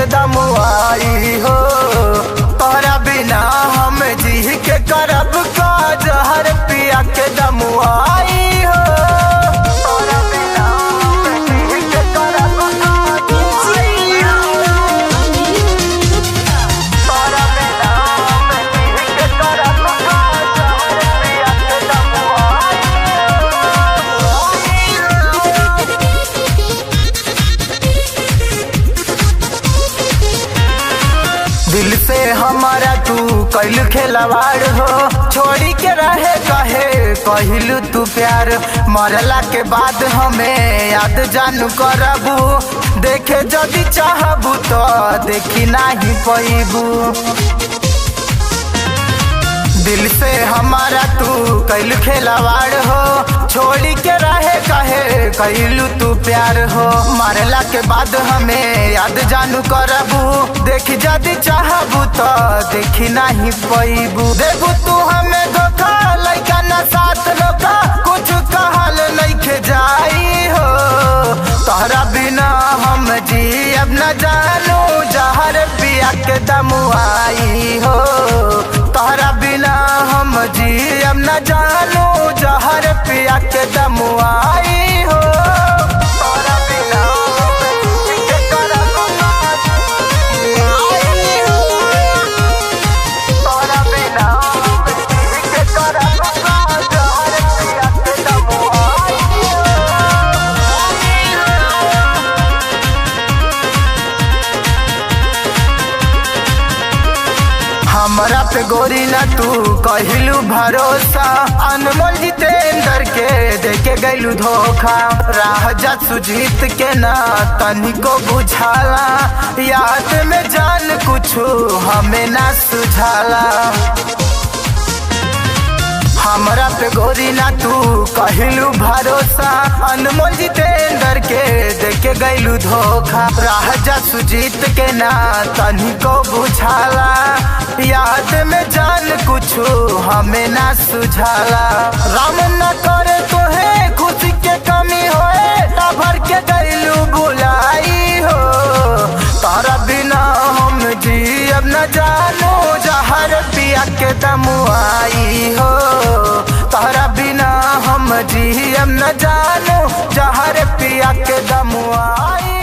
के दमुआई हो। तोहरा बिना हम जी के करब का जहर पिया के दमुआई हो। तोहरा बिना हम जी के करब का दमुआई हो। तोहरा बिना हम जी के करब का जहर पिया के दमुआई हो। दिल से हमारा तू कैल खेलवाड़ हो। छोड़ी के रहे कहे कहिलू तू प्यार। मरला के बाद हमें याद जानू करबू। देखे जदि चाहबू तो देखी नहीं पैबू। दिल से हमारा तू कैल खेलवाड़ हो। छोड़ी के रहे कहे कैलू तू प्यार हो। मारला के बाद हमें याद जानू करबू। देखी जदि चाहबू तो देखी नहीं पैबू। देबू तू हमें धोखा लइका ना साथ लोका कुछ कहल नइखे जाई हो। तोहरा बिना हम जी अब न जानू जहर पिया के दमुआई हो। तोहरा बिना हम जी अब न जानू जहर पिया के दमुआई हो। तोहरा बिना हम जी के करब का दमुआई हो। तोहरा बिना हम जी के करब का जहर पिया के दमुआई हो। हमरा पे गोरी ना तू कहिलू भरोसा। अनमोल जितेंद्र के देके गैलू धोखा। राजा सुजीत के ना तनिको बुझाला। याद में जान कुछ हमें ना सुझाला। हमरा पे गोरी ना तू कहिलू भरोसा। अनमोल जितेंद्र के देके गैलू धोखा। राजा सुजीत के ना तनिको बुझाला। याद में जान कुछ हमें ना सुझाला। राम न करे तोहे खुशी के कमी होए। भर के गैलू बुलाई हो। तारा बिना हम जी अब न जानू जहर पिया के दमुआई हो। तारा बिना हम जी अब न जानू जहर पिया के दमुआई।